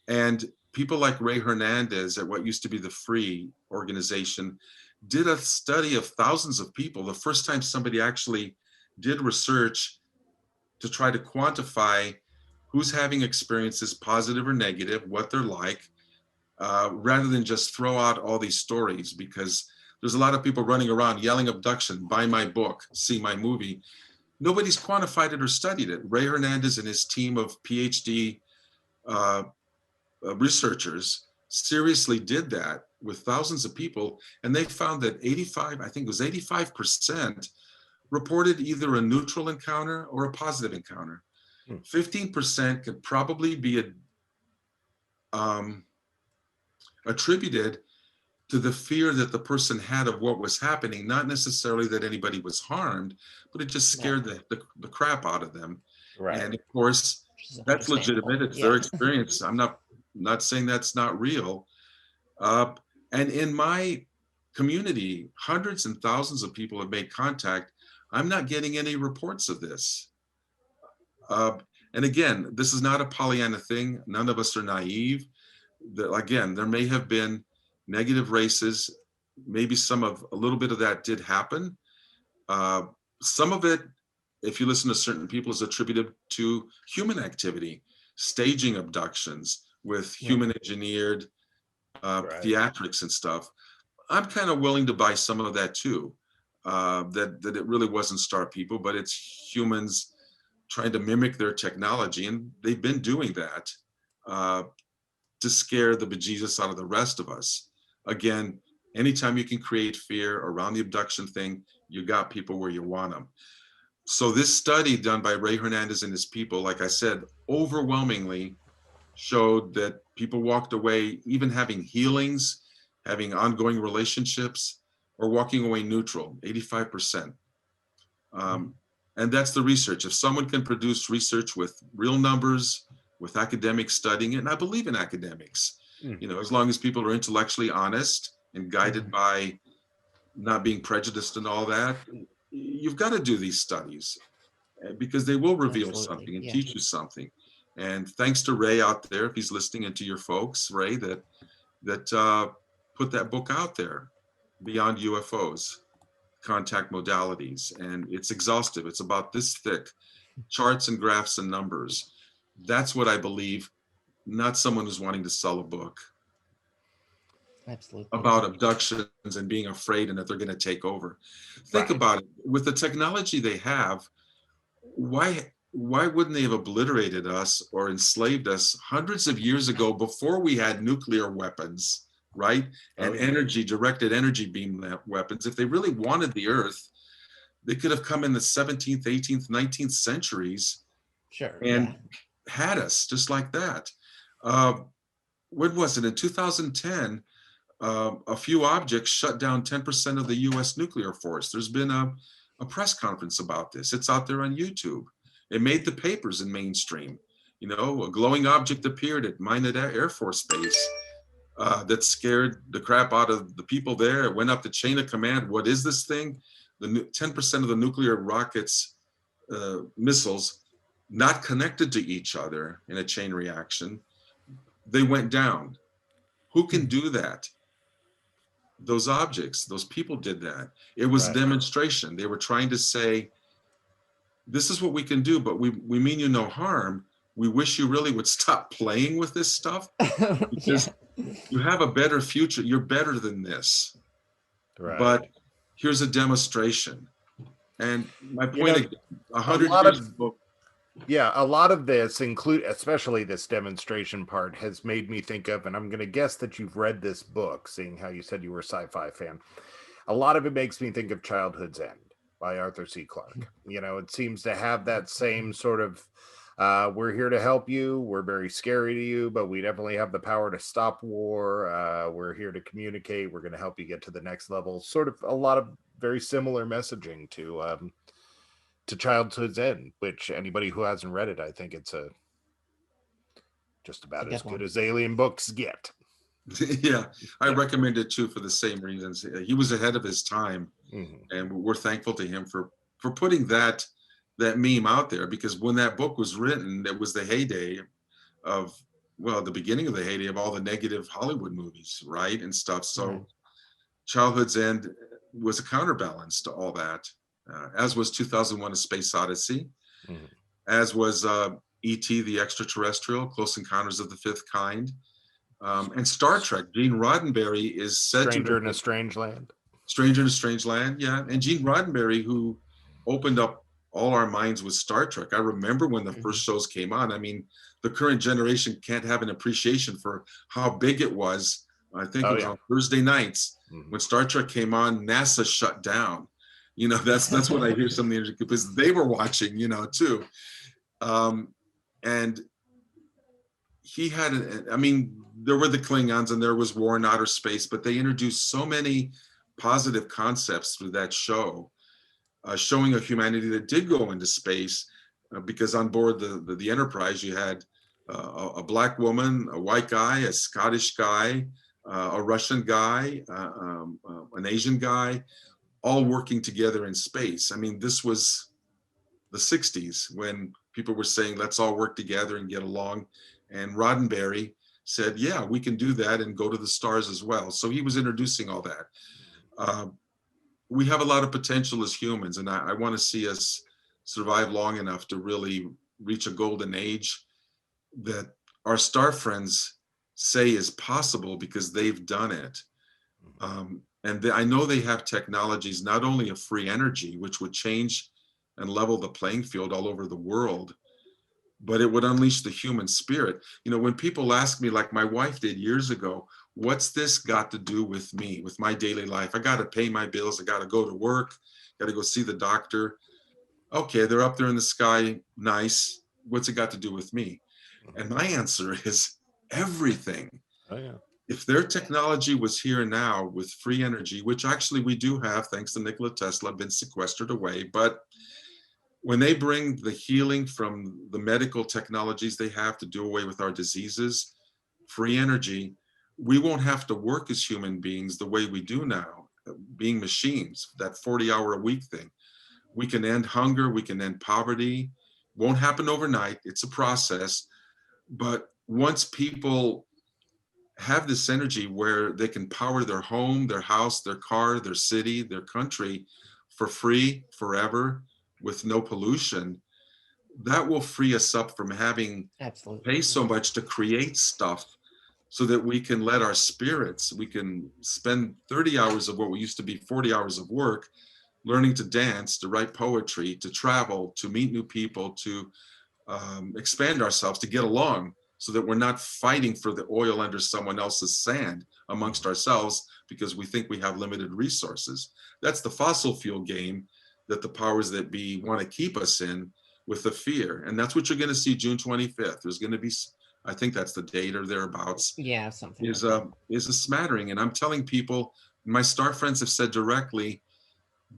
And people like Ray Hernandez at what used to be the Free organization did a study of thousands of people. The first time somebody actually did research to try to quantify who's having experiences, positive or negative, what they're like, rather than just throw out all these stories, because there's a lot of people running around yelling abduction, buy my book, see my movie. Nobody's quantified it or studied it. Ray Hernandez and his team of PhD researchers seriously did that with thousands of people, and they found that 85% reported either a neutral encounter or a positive encounter. 15% could probably be attributed to the fear that the person had of what was happening, not necessarily that anybody was harmed, but it just scared the crap out of them. Right. And of course, that's legitimate. It's their experience. I'm not saying that's not real. And in my community, hundreds and thousands of people have made contact. I'm not getting any reports of this. And again, this is not a Pollyanna thing. None of us are naive. Again, there may have been negative races. Maybe a little bit of that did happen. Some of it, if you listen to certain people, is attributed to human activity, staging abductions with human engineered theatrics and stuff. I'm kind of willing to buy some of that too. That it really wasn't Star People, but it's humans trying to mimic their technology, and they've been doing that to scare the bejesus out of the rest of us. Again, anytime you can create fear around the abduction thing, you got people where you want them. So this study done by Ray Hernandez and his people, like I said, overwhelmingly showed that people walked away even having healings, having ongoing relationships, or walking away neutral, 85%. And that's the research. If someone can produce research with real numbers, with academics studying it, and I believe in academics, as long as people are intellectually honest and guided by not being prejudiced and all that, you've got to do these studies because they will reveal something and teach you something. And thanks to Ray out there, if he's listening, and to your folks, Ray, that put that book out there, Beyond UFOs, Contact Modalities. And it's exhaustive. It's about this thick, charts and graphs and numbers. That's what I believe, not someone who's wanting to sell a book. Absolutely. About abductions and being afraid and that they're going to take over. Think about it. With the technology they have, why wouldn't they have obliterated us or enslaved us hundreds of years ago before we had nuclear weapons? right? And Oh, yeah. energy, directed energy beam weapons. If they really wanted the Earth, they could have come in the 17th, 18th, 19th centuries Sure. and Yeah. had us just like that. When was it? In 2010, a few objects shut down 10% of the US nuclear force. There's been a press conference about this. It's out there on YouTube. It made the papers in mainstream. You know, a glowing object appeared at Minot Air Force Base that scared the crap out of the people there. It went up the chain of command. What is this thing? The 10% of the nuclear rockets, missiles, not connected to each other in a chain reaction, they went down. Who can do that? Those objects, those people did that. It was a Right. demonstration. They were trying to say, this is what we can do, but we mean you no harm. We wish you really would stop playing with this stuff because you have a better future. You're better than this. Right. But here's a demonstration. And my You point know, again, a 100 lot years of ago, yeah, a lot of this include, especially this demonstration part, has made me think of, and I'm going to guess that you've read this book, seeing how you said you were a sci-fi fan. A lot of it makes me think of Childhood's End by Arthur C. Clarke. You know, it seems to have that same sort of, we're here to help you. We're very scary to you, but we definitely have the power to stop war. We're here to communicate. We're going to help you get to the next level. Sort of a lot of very similar messaging to Childhood's End, which anybody who hasn't read it, I think it's just about as good as alien books get. yeah, I recommend it too for the same reasons. He was ahead of his time, and we're thankful to him for putting that meme out there, because when that book was written, it was the heyday of, well, the beginning of the heyday of all the negative Hollywood movies, right, and stuff. So Childhood's End was a counterbalance to all that, as was 2001: A Space Odyssey, as was E.T. the Extraterrestrial, Close Encounters of the Fifth Kind, and Star Trek. Gene Roddenberry is said Stranger to in a Strange Land. Stranger in a Strange Land, yeah. And Gene Roddenberry, who opened up all our minds with Star Trek. I remember when the first shows came on. I mean, the current generation can't have an appreciation for how big it was. I think it was on Thursday nights when Star Trek came on. NASA shut down. You know, that's what I hear some of the interviews, because they were watching, you know, too. And he had, I mean, there were the Klingons and there was war in outer space, but they introduced so many positive concepts through that show, showing a humanity that did go into space, because on board the Enterprise, you had a black woman, a white guy, a Scottish guy, a Russian guy, an Asian guy, all working together in space. I mean, this was the 60s when people were saying, let's all work together and get along. And Roddenberry said, yeah, we can do that and go to the stars as well. So he was introducing all that. We have a lot of potential as humans, and I want to see us survive long enough to really reach a golden age that our star friends say is possible because they've done it. I know they have technologies, not only of free energy, which would change and level the playing field all over the world, but it would unleash the human spirit. You know, when people ask me, like my wife did years ago, what's this got to do with me, with my daily life? I got to pay my bills. I got to go to work. Got to go see the doctor. Okay, they're up there in the sky. Nice. What's it got to do with me? And my answer is everything. Oh, yeah. If their technology was here now with free energy, which actually we do have, thanks to Nikola Tesla, been sequestered away, but when they bring the healing from the medical technologies they have to do away with our diseases, free energy, we won't have to work as human beings the way we do now, being machines, that 40-hour-a-week thing. We can end hunger, we can end poverty. Won't happen overnight, it's a process. But once people have this energy where they can power their home, their house, their car, their city, their country for free, forever, with no pollution, that will free us up from having pay so much to create stuff, so that we can let our spirits, we can spend 30 hours of what we used to be 40 hours of work, learning to dance, to write poetry, to travel, to meet new people, to expand ourselves, to get along, so that we're not fighting for the oil under someone else's sand amongst ourselves because we think we have limited resources. That's the fossil fuel game that the powers that be want to keep us in, with the fear. And that's what you're going to see June 25th. There's going to be, I think that's the date or thereabouts, Yeah, something is like is a smattering. And I'm telling people, my star friends have said directly,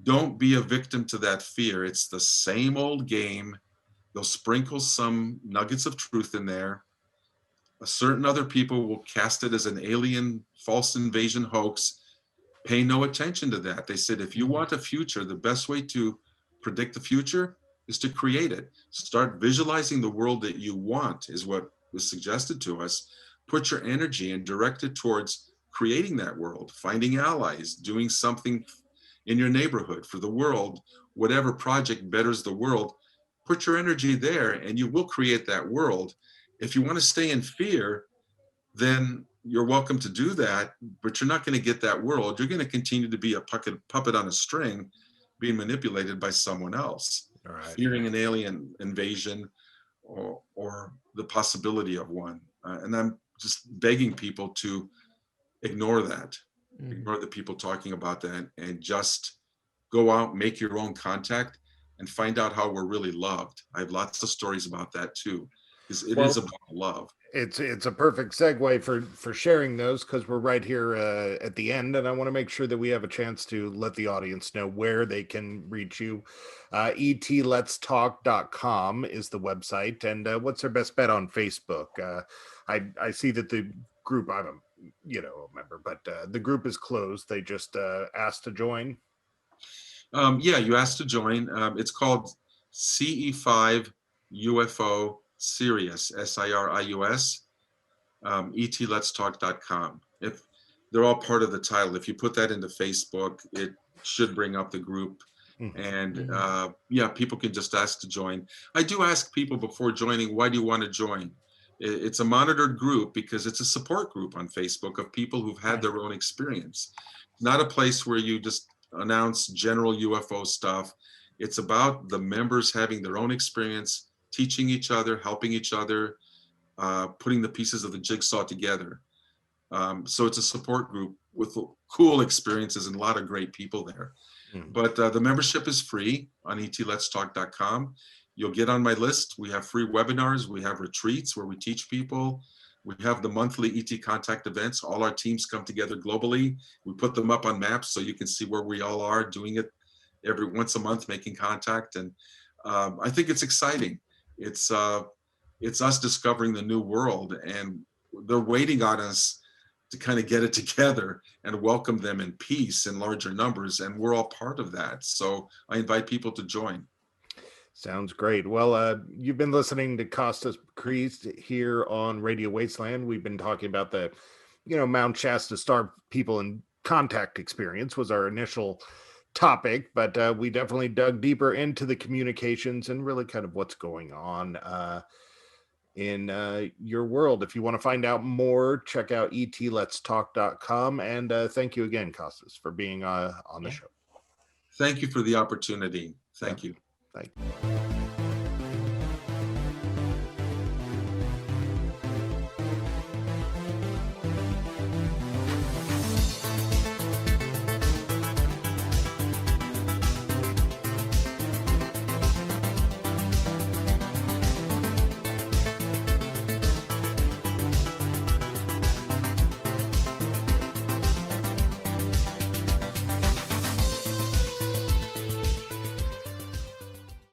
don't be a victim to that fear. It's the same old game. They'll sprinkle some nuggets of truth in there. Certain other people will cast it as an alien false invasion hoax. Pay no attention to that. They said, if you want a future, the best way to predict the future is to create it. Start visualizing the world that you want, is what was suggested to us. Put your energy and direct it towards creating that world, finding allies, doing something in your neighborhood for the world, whatever project betters the world. Put your energy there and you will create that world. If you want to stay in fear, then you're welcome to do that, but you're not going to get that world. You're going to continue to be a puppet on a string, being manipulated by someone else, fearing an alien invasion or the possibility of one. And I'm just begging people to ignore that, ignore the people talking about that, and just go out, make your own contact, and find out how we're really loved. I have lots of stories about that too, because it is about love. It's a perfect segue for sharing those, because we're right here at the end, and I want to make sure that we have a chance to let the audience know where they can reach you. etletstalk.com is the website, and what's their best bet on Facebook? I see that the group, I'm a member, but the group is closed. They just asked to join. Yeah, you asked to join. It's called CE5 UFO Sirius, SIRIUS, etletstalk.com. If they're all part of the title, if you put that into Facebook, it should bring up the group. And yeah, people can just ask to join. I do ask people before joining, why do you want to join? It's a monitored group because it's a support group on Facebook of people who've had their own experience. Not a place where you just announce general UFO stuff. It's about the members having their own experience, teaching each other, helping each other, putting the pieces of the jigsaw together. So it's a support group with cool experiences and a lot of great people there. But the membership is free on etletstalk.com. You'll get on my list. We have free webinars. We have retreats where we teach people. We have the monthly ET contact events. All our teams come together globally. We put them up on maps so you can see where we all are doing it every once a month, making contact. And I think it's exciting. It's us discovering the new world, and they're waiting on us to kind of get it together and welcome them in peace in larger numbers. And we're all part of that. So I invite people to join. Sounds great. Well, you've been listening to Kosta Makreas here on Radio Wasteland. We've been talking about the, Mount Shasta Star People and contact experience was our initial topic, but we definitely dug deeper into the communications and really kind of what's going on in your world. If you want to find out more, check out etletstalk.com. And thank you again, Kostas, for being on the show. Thank you for the opportunity. Thank you. Thank you.